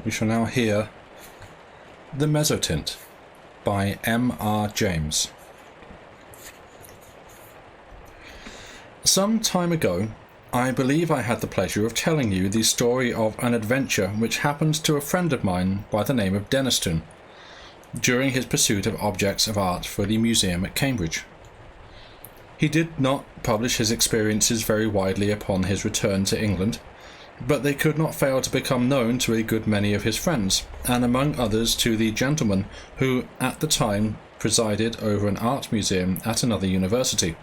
we shall now hear The Mezzotint by M.R. James. Some time ago, I believe I had the pleasure of telling you the story of an adventure which happened to a friend of mine by the name of Mezzotint during his pursuit of objects of art for the museum at Cambridge. He did not publish his experiences very widely upon his return to England, but they could not fail to become known to a good many of his friends, and among others to the gentleman who at the time presided over an art museum at another university.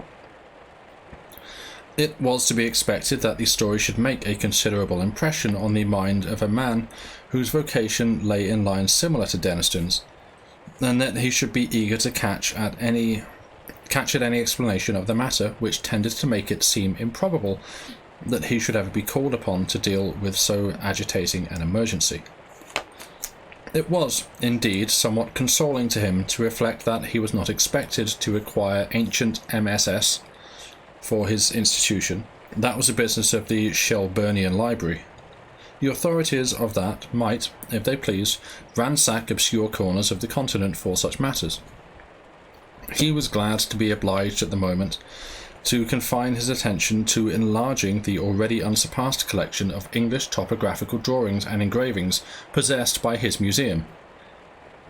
It was to be expected that the story should make a considerable impression on the mind of a man whose vocation lay in lines similar to Deniston's, and that he should be eager to catch at any explanation of the matter which tended to make it seem improbable that he should ever be called upon to deal with so agitating an emergency. It was, indeed, somewhat consoling to him to reflect that he was not expected to acquire ancient MSS for his institution. That was the business of the Shelburnian Library. The authorities of that might, if they pleased, ransack obscure corners of the continent for such matters. He was glad to be obliged at the moment to confine his attention to enlarging the already unsurpassed collection of English topographical drawings and engravings possessed by his museum.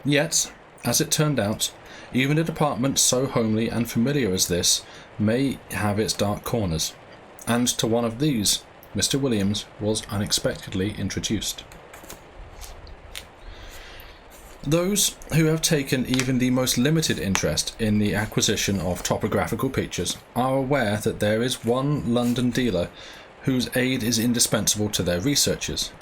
Yet, as it turned out, even a department so homely and familiar as this may have its dark corners, and to one of these Mr. Williams was unexpectedly introduced. Those who have taken even the most limited interest in the acquisition of topographical pictures are aware that there is one London dealer whose aid is indispensable to their researches.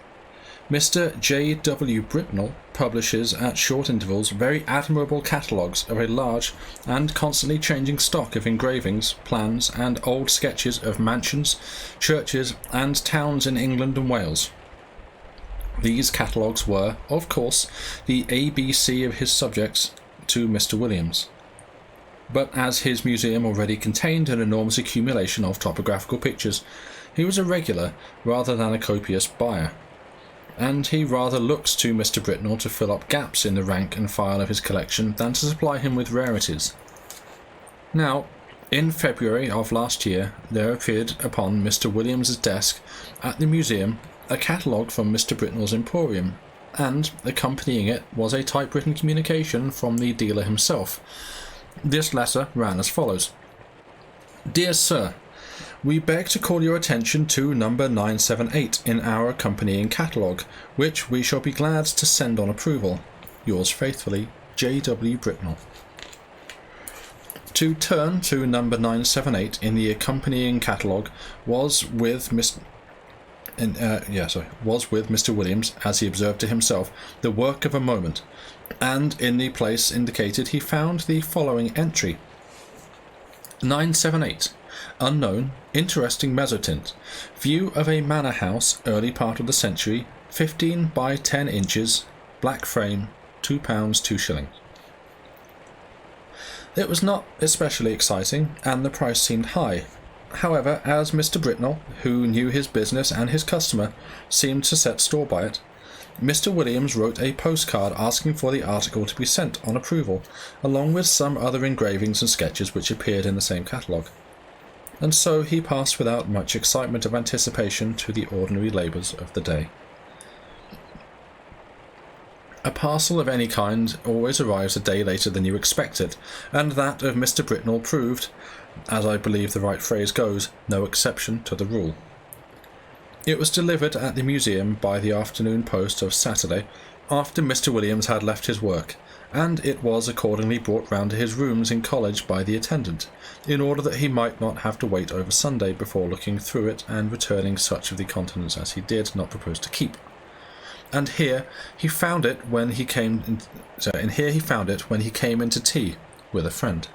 Mr. J. W. Britnell publishes at short intervals very admirable catalogues of a large and constantly changing stock of engravings, plans, and old sketches of mansions, churches, and towns in England and Wales. These catalogues were, of course, the ABC of his subjects to Mr. Williams. But as his museum already contained an enormous accumulation of topographical pictures, he was a regular rather than a copious buyer, and he rather looks to Mr. Britnell to fill up gaps in the rank and file of his collection than to supply him with rarities. Now, in February of last year, there appeared upon Mr. Williams's desk at the museum a catalogue from Mr. Britnell's emporium, and accompanying it was a typewritten communication from the dealer himself. This letter ran as follows: Dear Sir, we beg to call your attention to number 978 in our accompanying catalogue, which we shall be glad to send on approval. Yours faithfully, J. W. Britnell. To turn to number 978 in the accompanying catalogue was with Mr. Williams, as he observed to himself, the work of a moment, and in the place indicated he found the following entry: 978. Unknown, interesting Mezzotint. View of a manor house, early part of the century, 15 by 10 inches, black frame, £2 2s. It was not especially exciting, and the price seemed high. However, as Mr. Britnell, who knew his business and his customer, seemed to set store by it, Mr. Williams wrote a postcard asking for the article to be sent on approval, along with some other engravings and sketches which appeared in the same catalogue. And so he passed without much excitement of anticipation to the ordinary labours of the day. A parcel of any kind always arrives a day later than you expect it, and that of Mr. Britnell proved, as I believe the right phrase goes, no exception to the rule. It was delivered at the museum by the afternoon post of Saturday, after Mr. Williams had left his work, and it was accordingly brought round to his rooms in college by the attendant, in order that he might not have to wait over Sunday before looking through it and returning such of the contents as he did not propose to keep. And here he found it when he came into tea with a friend.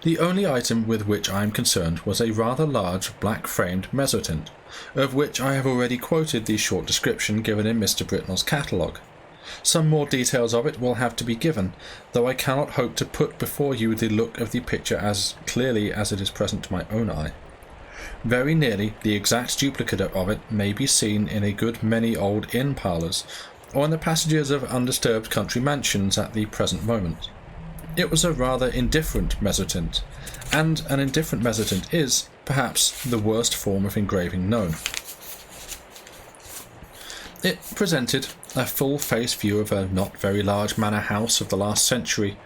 The only item with which I am concerned was a rather large black-framed mezzotint, of which I have already quoted the short description given in Mr. Britnell's catalogue. Some more details of it will have to be given, though I cannot hope to put before you the look of the picture as clearly as it is present to my own eye. Very nearly the exact duplicate of it may be seen in a good many old inn parlours, or in the passages of undisturbed country mansions at the present moment. It was a rather indifferent mezzotint, and an indifferent mezzotint is, perhaps, the worst form of engraving known. It presented a full-face view of a not very large manor house of the last century,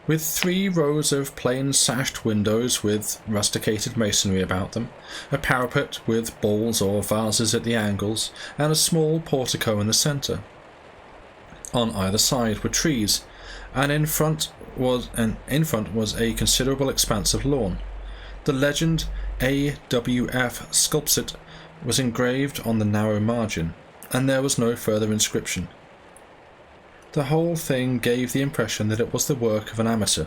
with 3 rows of plain sashed windows with rusticated masonry about them, a parapet with balls or vases at the angles, and a small portico in the centre. On either side were trees, and in front was a considerable expanse of lawn. The legend AWF Sculpsit was engraved on the narrow margin, and there was no further inscription. The whole thing gave the impression that it was the work of an amateur.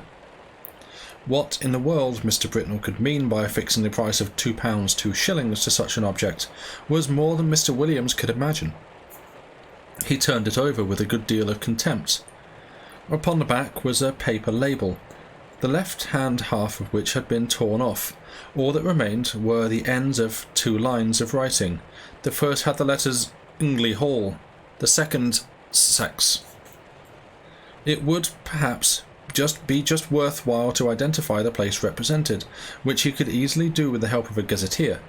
What in the world Mr. Britnell could mean by fixing the price of £2 2s to such an object was more than Mr. Williams could imagine. He turned it over with a good deal of contempt. Upon the back was a paper label, the left-hand half of which had been torn off. All that remained were the ends of 2 lines of writing. The first had the letters Ingley Hall, the second Sex. It would perhaps be just worthwhile to identify the place represented, which he could easily do with the help of a gazetteer,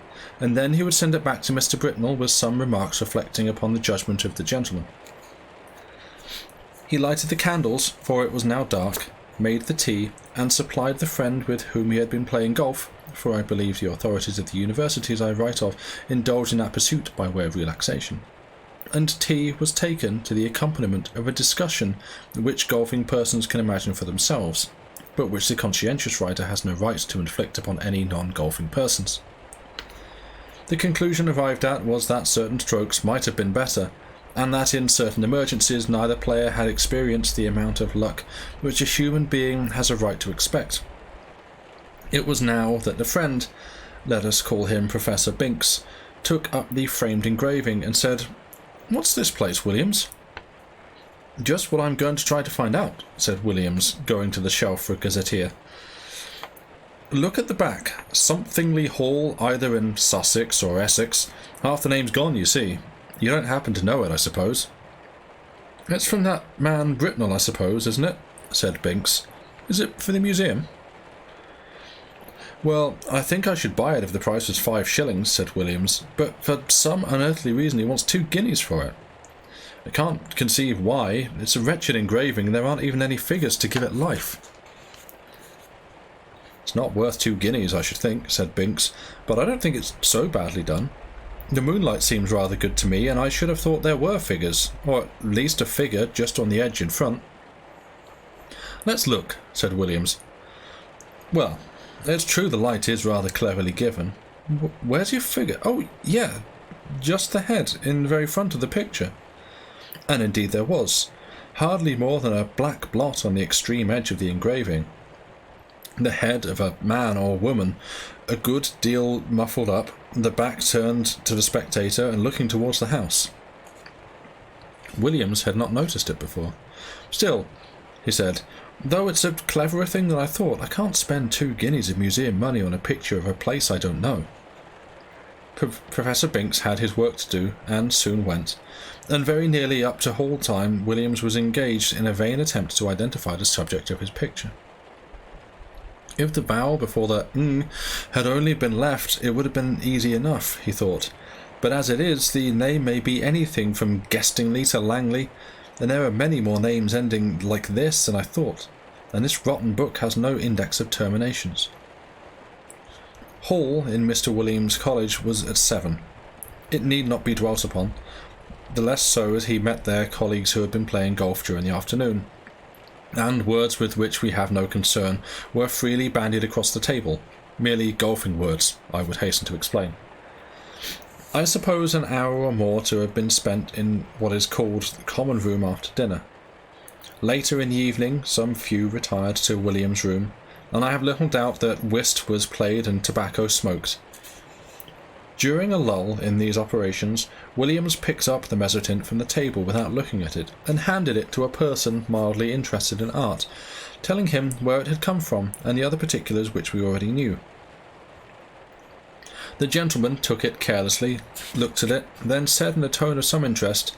and then he would send it back to Mr. Britnell with some remarks reflecting upon the judgment of the gentleman. He lighted the candles, for it was now dark, made the tea, and supplied the friend with whom he had been playing golf, for I believe the authorities of the universities I write of indulge in that pursuit by way of relaxation. And tea was taken to the accompaniment of a discussion which golfing persons can imagine for themselves, but which the conscientious writer has no right to inflict upon any non-golfing persons. The conclusion arrived at was that certain strokes might have been better, and that in certain emergencies neither player had experienced the amount of luck which a human being has a right to expect. It was now that the friend, let us call him Professor Binks, took up the framed engraving and said, "What's this place, Williams?" "Just what I'm going to try to find out," said Williams, going to the shelf for a gazetteer. "Look at the back. Somethingly Hall, either in Sussex or Essex. Half the name's gone, you see. You don't happen to know it, I suppose?" "It's from that man Britnell, I suppose, isn't it?" said Binks. "Is it for the museum?" "Well, I think I should buy it if the price was 5 shillings," said Williams, "but for some unearthly reason he wants 2 guineas for it. I can't conceive why. It's a wretched engraving, and there aren't even any figures to give it life." "It's not worth 2 guineas, I should think," said Binks, "but I don't think it's so badly done. The moonlight seems rather good to me, and I should have thought there were figures, or at least a figure just on the edge in front." "Let's look," said Williams. "Well, it's true the light is rather cleverly given. Where's your figure? Oh, yeah, just the head in the very front of the picture." And indeed there was, hardly more than a black blot on the extreme edge of the engraving. The head of a man or woman, a good deal muffled up, the back turned to the spectator and looking towards the house. Williams had not noticed it before. "Still," he said, "though it's a cleverer thing than I thought, I can't spend 2 guineas of museum money on a picture of a place I don't know." Professor Binks had his work to do, and soon went, and very nearly up to hall time Williams was engaged in a vain attempt to identify the subject of his picture. If the vowel before the "ng" had only been left, it would have been easy enough, he thought, but as it is, the name may be anything from Guestingly to Langley, and there are many more names ending like this than I thought, and this rotten book has no index of terminations. Hall in Mr. Williams' college was at 7. It need not be dwelt upon, the less so as he met there colleagues who had been playing golf during the afternoon, and words with which we have no concern were freely bandied across the table, merely golfing words, I would hasten to explain. I suppose an hour or more to have been spent in what is called the common room after dinner. Later in the evening some few retired to William's room, and I have little doubt that whist was played and tobacco smoked. During a lull in these operations, Williams picked up the mezzotint from the table without looking at it, and handed it to a person mildly interested in art, telling him where it had come from and the other particulars which we already knew. The gentleman took it carelessly, looked at it, then said in a tone of some interest,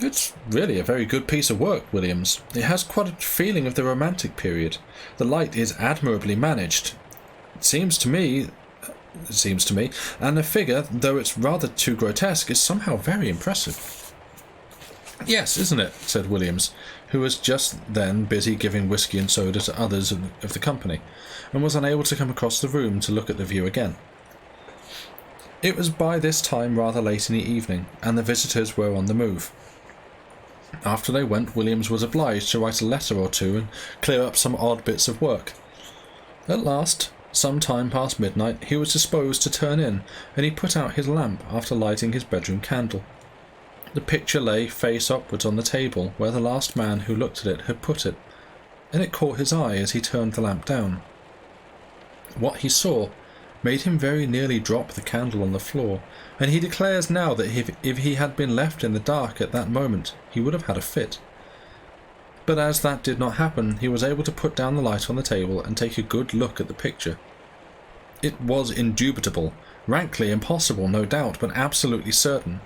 "It's really a very good piece of work, Williams. It has quite a feeling of the romantic period. The light is admirably managed. It seems to me, and the figure, though it's rather too grotesque, is somehow very impressive." "Yes, isn't it?" said Williams, who was just then busy giving whisky and soda to others of the company, and was unable to come across the room to look at the view again. It was by this time rather late in the evening, and the visitors were on the move. After they went, Williams was obliged to write a letter or two and clear up some odd bits of work. At last, some time past midnight, he was disposed to turn in, and he put out his lamp after lighting his bedroom candle. The picture lay face upwards on the table where the last man who looked at it had put it, and it caught his eye as he turned the lamp down. What he saw made him very nearly drop the candle on the floor, and he declares now that if he had been left in the dark at that moment, he would have had a fit. But as that did not happen, he was able to put down the light on the table and take a good look at the picture. It was indubitable, rankly impossible, no doubt, but absolutely certain.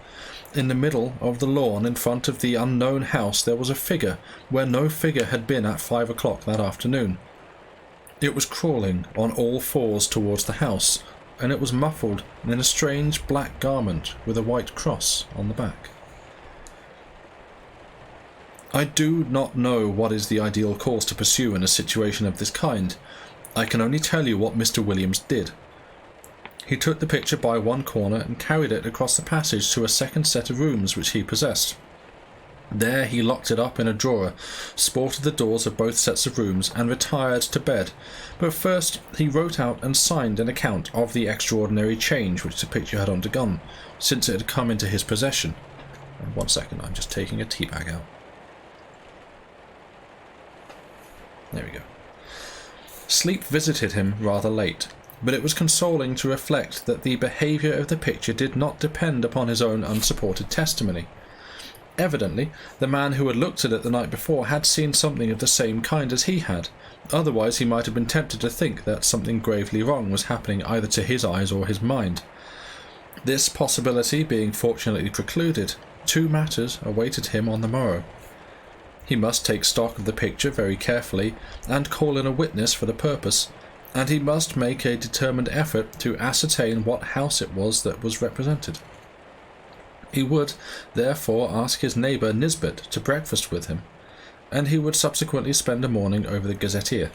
In the middle of the lawn in front of the unknown house there was a figure where no figure had been at 5 o'clock that afternoon. It was crawling on all fours towards the house, and it was muffled in a strange black garment with a white cross on the back. I do not know what is the ideal course to pursue in a situation of this kind. I can only tell you what Mr. Williams did. He took the picture by one corner and carried it across the passage to a second set of rooms which he possessed. There he locked it up in a drawer, sported the doors of both sets of rooms, and retired to bed. But first he wrote out and signed an account of the extraordinary change which the picture had undergone, since it had come into his possession. 1 second, I'm just taking a tea bag out. There we go. Sleep visited him rather late, but it was consoling to reflect that the behaviour of the picture did not depend upon his own unsupported testimony. Evidently, the man who had looked at it the night before had seen something of the same kind as he had, otherwise he might have been tempted to think that something gravely wrong was happening either to his eyes or his mind. This possibility being fortunately precluded, two matters awaited him on the morrow. He must take stock of the picture very carefully, and call in a witness for the purpose, and he must make a determined effort to ascertain what house it was that was represented. He would, therefore, ask his neighbour Nisbet to breakfast with him, and he would subsequently spend a morning over the gazetteer.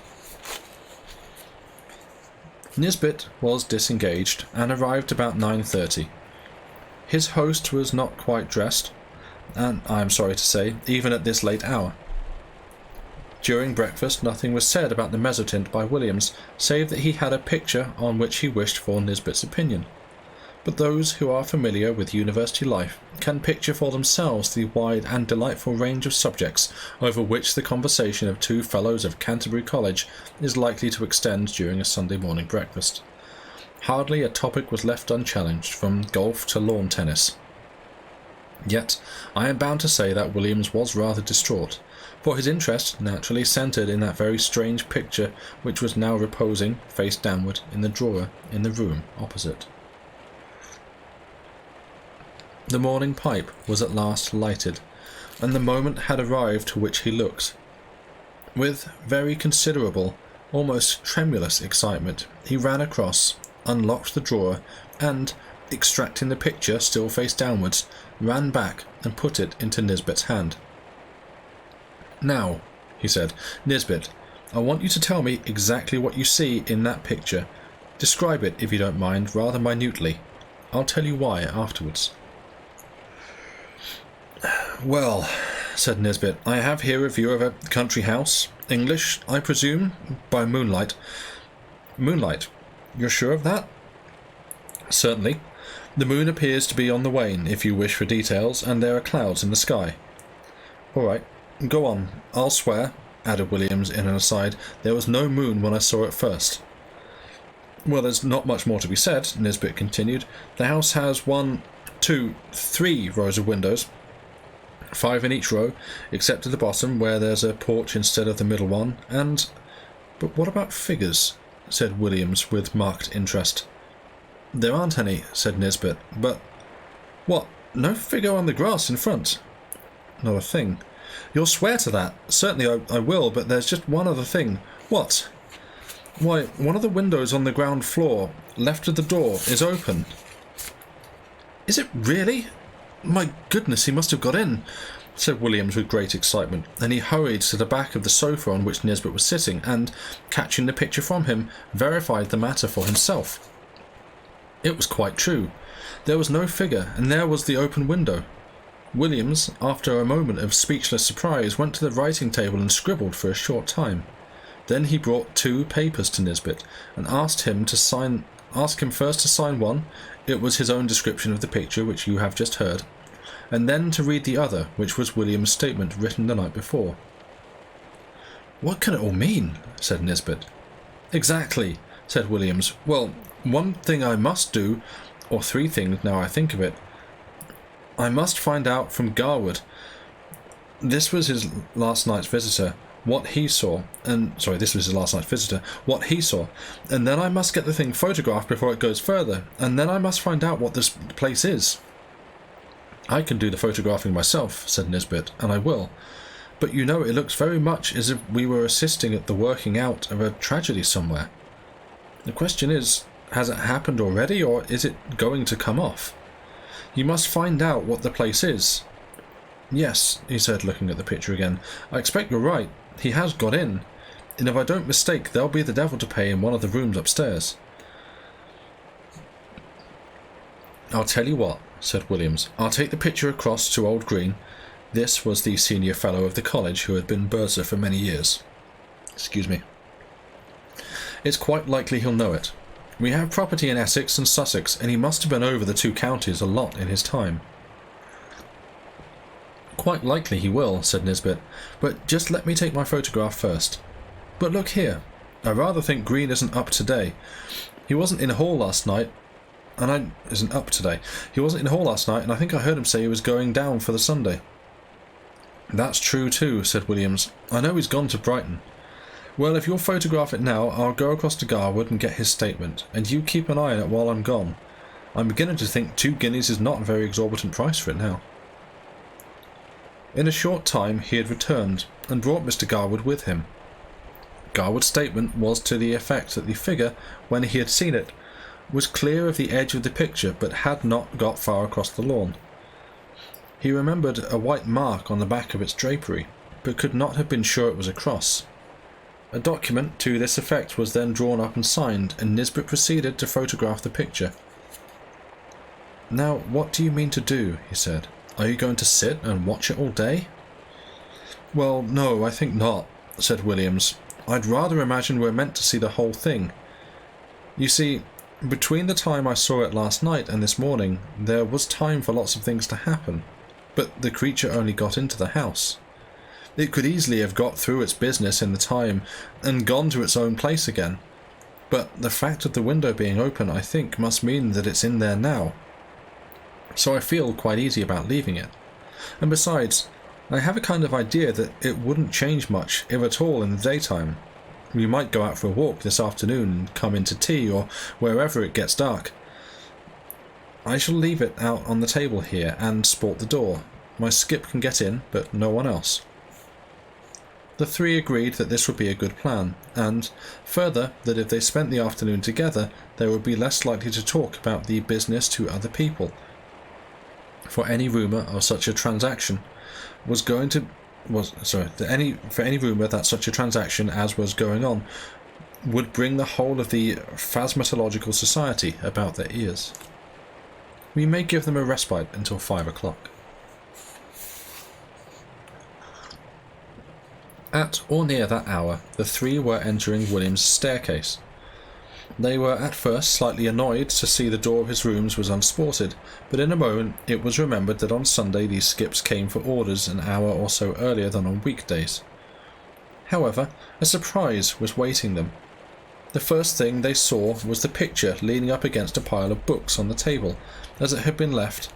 Nisbet was disengaged, and arrived about 9:30. His host was not quite dressed, and, I am sorry to say, even at this late hour. During breakfast nothing was said about the Mezzotint by Williams, save that he had a picture on which he wished for Nisbet's opinion. But those who are familiar with university life can picture for themselves the wide and delightful range of subjects over which the conversation of two fellows of Canterbury College is likely to extend during a Sunday morning breakfast. Hardly a topic was left unchallenged, from golf to lawn tennis. Yet I am bound to say that Williams was rather distraught, for his interest naturally centred in that very strange picture which was now reposing, face downward, in the drawer in the room opposite. The morning pipe was at last lighted, and the moment had arrived to which he looked. With very considerable, almost tremulous excitement, he ran across, unlocked the drawer, and, extracting the picture still face downwards, ran back and put it into Nisbet's hand. "Now," he said, "Nisbet, I want you to tell me exactly what you see in that picture. Describe it, if you don't mind, rather minutely. I'll tell you why afterwards." "Well," said Nisbet, "I have here a view of a country house, English, I presume, by moonlight." "Moonlight? You're sure of that?" "Certainly. The moon appears to be on the wane, if you wish for details, and there are clouds in the sky." "All right, go on. I'll swear," added Williams in an aside, "there was no moon when I saw it first." "Well, there's not much more to be said," Nisbet continued. "The house has 1, 2, 3 rows of windows, 5 in each row, except at the bottom, where there's a porch instead of the middle one, and—" "But what about figures?" said Williams with marked interest. There aren't any, said Nisbet, but... What? No figure on the grass in front? Not a thing. You'll swear to that? Certainly I will, but there's just one other thing. What? Why, one of the windows on the ground floor, left of the door, is open. Is it really? My goodness, he must have got in, said Williams with great excitement, and he hurried to the back of the sofa on which Nisbet was sitting, and, catching the picture from him, verified the matter for himself. It was quite true. There was no figure, and there was the open window. Williams, after a moment of speechless surprise, went to the writing table and scribbled for a short time. Then he brought 2 papers to Nisbet, and asked him first to sign one. It was his own description of the picture, which you have just heard, and then to read the other, which was William's statement written the night before. What can it all mean? Said Nisbet. Exactly, said Williams. Well, one thing I must do, or 3 things now I think of it. I must find out from Garwood. This was his last night's visitor. What he saw, this was his last night's visitor, what he saw, and then I must get the thing photographed before it goes further, and then I must find out what this place is. I can do the photographing myself, said Nisbet, and I will, but you know it looks very much as if we were assisting at the working out of a tragedy somewhere. The question is, has it happened already, or is it going to come off? You must find out what the place is. Yes, he said, looking at the picture again. I expect you're right. He has got in, and if I don't mistake, there'll be the devil to pay in one of the rooms upstairs. I'll tell you what, said Williams. I'll take the picture across to Old Green. This was the senior fellow of the college who had been bursar for many years. Excuse me. It's quite likely he'll know it. We have property in Essex and Sussex, and he must have been over the 2 counties a lot in his time. Quite likely he will, said Nisbet, but just let me take my photograph first. But look here, I rather think Green isn't up today. He wasn't in hall last night, and I think I heard him say he was going down for the Sunday. That's true too, said Williams. I know he's gone to Brighton. Well, if you'll photograph it now, I'll go across to Garwood and get his statement, and you keep an eye on it while I'm gone. I'm beginning to think 2 guineas is not a very exorbitant price for it now. In a short time he had returned, and brought Mr. Garwood with him. Garwood's statement was to the effect that the figure, when he had seen it, was clear of the edge of the picture, but had not got far across the lawn. He remembered a white mark on the back of its drapery, but could not have been sure it was a cross. A document to this effect was then drawn up and signed, and Nisbet proceeded to photograph the picture. Now, what do you mean to do? He said. Are you going to sit and watch it all day? Well, no, I think not, said Williams. I'd rather imagine we're meant to see the whole thing. You see, between the time I saw it last night and this morning, there was time for lots of things to happen, but the creature only got into the house. It could easily have got through its business in the time and gone to its own place again, but the fact of the window being open, I think, must mean that it's in there now. So I feel quite easy about leaving it. And besides, I have a kind of idea that it wouldn't change much, if at all, in the daytime. We might go out for a walk this afternoon and come in to tea, or wherever it gets dark. I shall leave it out on the table here and sport the door. My skip can get in, but no one else. The 3 agreed that this would be a good plan, and, further, that if they spent the afternoon together, they would be less likely to talk about the business to other people. For any rumour of such a transaction for any rumour that such a transaction as was going on would bring the whole of the Phasmatological Society about their ears. We may give them a respite until 5 o'clock. At or near that hour, the 3 were entering William's staircase. They were at first slightly annoyed to see the door of his rooms was unsported, but in a moment it was remembered that on Sunday these skips came for orders an hour or so earlier than on weekdays. However, a surprise was waiting them. The first thing they saw was the picture leaning up against a pile of books on the table, as it had been left,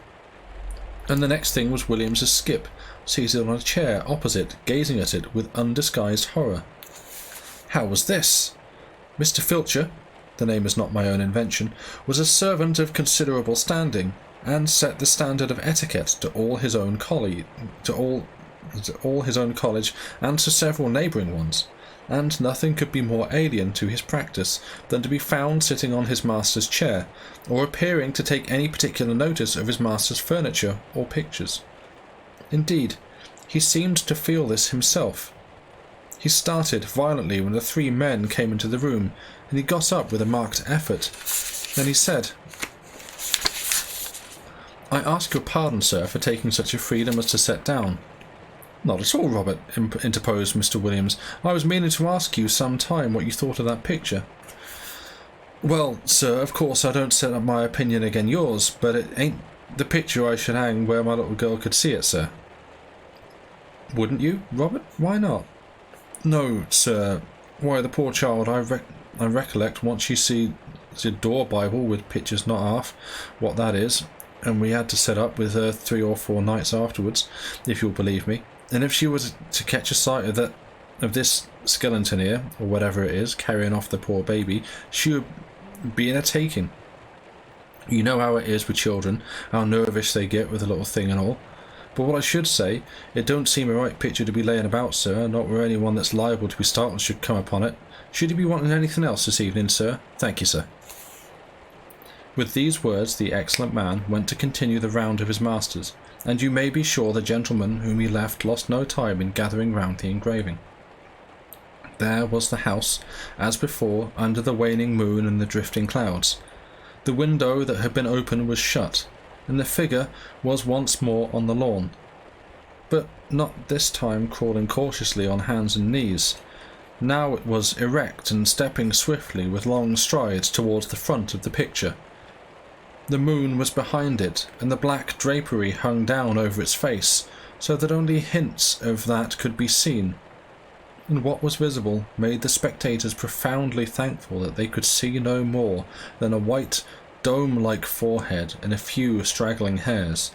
and the next thing was William's skip, seated on a chair opposite, gazing at it with undisguised horror. How was this? Mr. Filcher, the name is not my own invention, was a servant of considerable standing, and set the standard of etiquette to all his own college, and to several neighbouring ones, and nothing could be more alien to his practice than to be found sitting on his master's chair, or appearing to take any particular notice of his master's furniture or pictures. Indeed, he seemed to feel this himself. He started violently when the three men came into the room, and he got up with a marked effort. Then he said, "I ask your pardon, sir, for taking such a freedom as to set down." "Not at all, Robert," interposed Mr. Williams. "I was meaning to ask you some time what you thought of that picture." "Well, sir, of course I don't set up my opinion again yours, but it ain't the picture I should hang where my little girl could see it, sir." "Wouldn't you, Robert? Why not?" "No, sir. Why, the poor child, I recollect once she see the door Bible with pictures not half what that is, and we had to set up with her 3 or 4 nights afterwards, if you'll believe me. And if she was to catch a sight of this skeleton here, or whatever it is, carrying off the poor baby, she would be in a taking. You know how it is with children, how nervous they get with the little thing and all. But what I should say, it don't seem a right picture to be laying about, sir, not where anyone that's liable to be startled should come upon it. Should you be wanting anything else this evening, sir? Thank you, sir." With these words the excellent man went to continue the round of his masters, and you may be sure the gentleman whom he left lost no time in gathering round the engraving. There was the house, as before, under the waning moon and the drifting clouds. The window that had been open was shut, and the figure was once more on the lawn, but not this time crawling cautiously on hands and knees. Now it was erect and stepping swiftly with long strides towards the front of the picture. The moon was behind it, and the black drapery hung down over its face, so that only hints of that could be seen, and what was visible made the spectators profoundly thankful that they could see no more than a white, dome-like forehead and a few straggling hairs.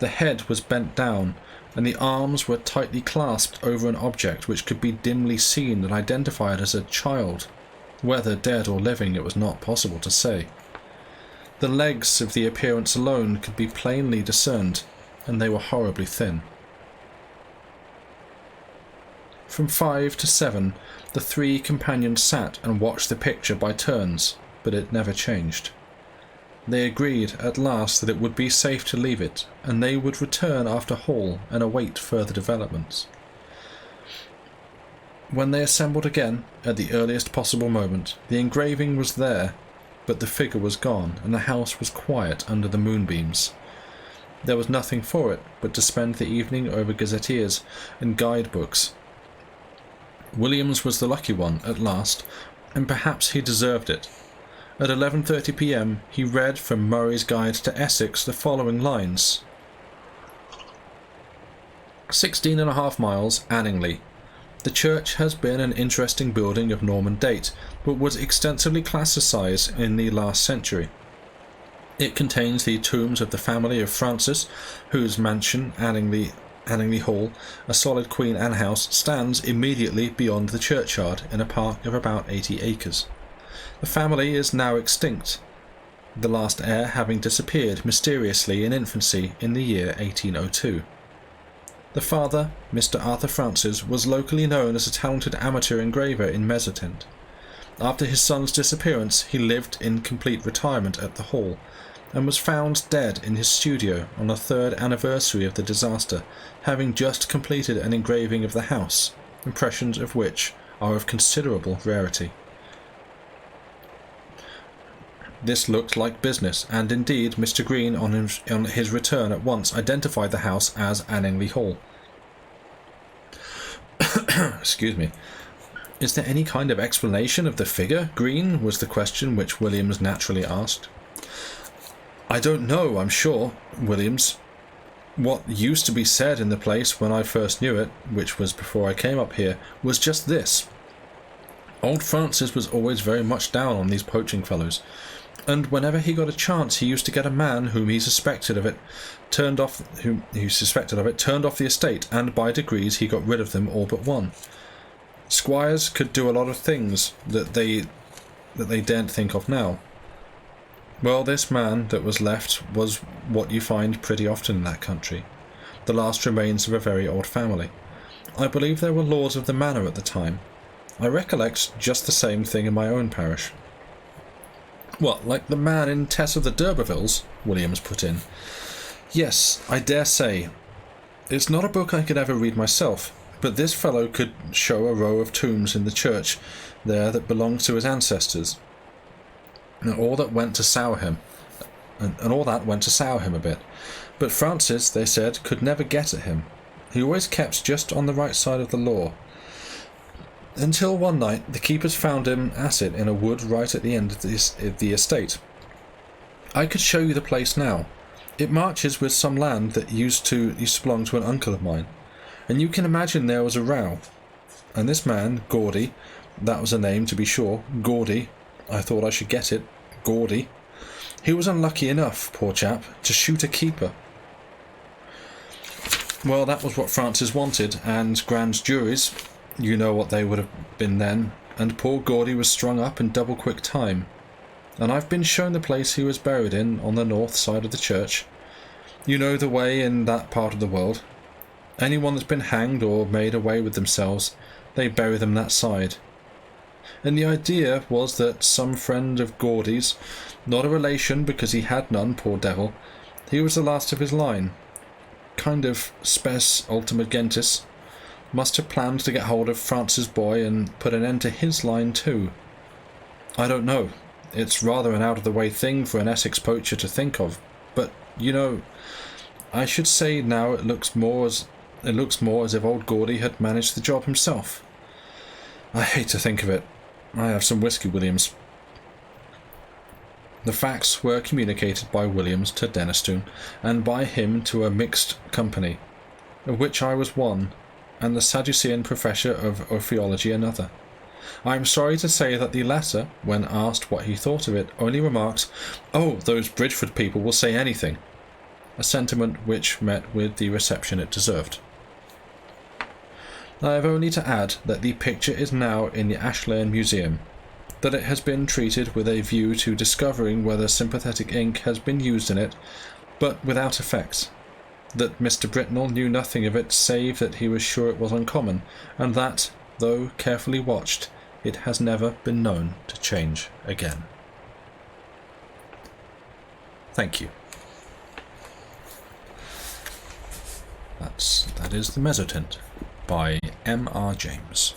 The head was bent down, and the arms were tightly clasped over an object which could be dimly seen and identified as a child. Whether dead or living it was not possible to say. The legs of the appearance alone could be plainly discerned, and they were horribly thin. From 5 to 7, the 3 companions sat and watched the picture by turns, but it never changed. They agreed at last that it would be safe to leave it, and they would return after Hall and await further developments. When they assembled again, at the earliest possible moment, the engraving was there, but the figure was gone, and the house was quiet under the moonbeams. There was nothing for it but to spend the evening over gazetteers and guide-books. Williams was the lucky one at last, and perhaps he deserved it. At 11:30 p.m. he read from Murray's Guide to Essex the following lines: 16.5 miles, Anningley. The church has been an interesting building of Norman date, but was extensively classicized in the last century. It contains the tombs of the family of Francis, whose mansion, Anningley Hall, a solid Queen Anne house, stands immediately beyond the churchyard in a park of about 80 acres. The family is now extinct, the last heir having disappeared mysteriously in infancy in the year 1802. The father, Mr. Arthur Francis, was locally known as a talented amateur engraver in Mezzotint. After his son's disappearance, he lived in complete retirement at the Hall, and was found dead in his studio on the 3rd anniversary of the disaster, having just completed an engraving of the house, impressions of which are of considerable rarity. This looked like business, and indeed Mr. Green on his return at once identified the house as Anningley Hall. Excuse me. "Is there any kind of explanation of the figure, Green?" was the question which Williams naturally asked. "I don't know, I'm sure, Williams. What used to be said in the place when I first knew it, which was before I came up here, was just this. Old Francis was always very much down on these poaching fellows, and whenever he got a chance he used to get a man whom he suspected of it turned off the estate, and by degrees he got rid of them all but one. Squires could do a lot of things that they that they daren't think of now. Well, this man that was left was what you find pretty often in that country, the last remains of a very old family. I believe there were lords of the manor at the time. I recollect just the same thing in my own parish. What, like the man in Tess of the D'Urbervilles? Williams put in. Yes, I dare say. It's not a book I could ever read myself, but this fellow could show a row of tombs in the church there that belonged to his ancestors. And all that went to sour him. And all that went to sour him a bit. But Francis, they said, could never get at him. He always kept just on the right side of the law. Until one night the keepers found him at it in a wood right at the end of the estate. I could show you the place now. It marches with some land that used to belong to an uncle of mine. And you can imagine there was a row. And this man, Gaudy, that was a name to be sure, Gaudy, I thought I should get it, Gaudy, he was unlucky enough, poor chap, to shoot a keeper. Well, that was what Francis wanted, and grand juries, you know what they would have been then, and poor Gaudy was strung up in double quick time. And I've been shown the place he was buried in on the north side of the church. You know the way in that part of the world. Anyone that's been hanged or made away with themselves, they bury them that side. And the idea was that some friend of Gaudy's, not a relation because he had none, poor devil, he was the last of his line, kind of spes ultima gentis, must have planned to get hold of Francis' boy and put an end to his line too. I don't know. It's rather an out-of-the-way thing for an Essex poacher to think of, but, you know, I should say now it looks more as if old Gaudy had managed the job himself. I hate to think of it. I have some whiskey, Williams. The facts were communicated by Williams to Denistone, and by him to a mixed company, of which I was one, and the Sadducean professor of Ophiology another. I am sorry to say that the latter, when asked what he thought of it, only remarked, "Oh, those Bridgeford people will say anything," a sentiment which met with the reception it deserved. I have only to add that the picture is now in the Ashley Museum, that it has been treated with a view to discovering whether sympathetic ink has been used in it, but without effect, that Mr. Britnell knew nothing of it save that he was sure it was uncommon, and that, though carefully watched, it has never been known to change again. Thank you. That is The Mezzotint by M.R. James.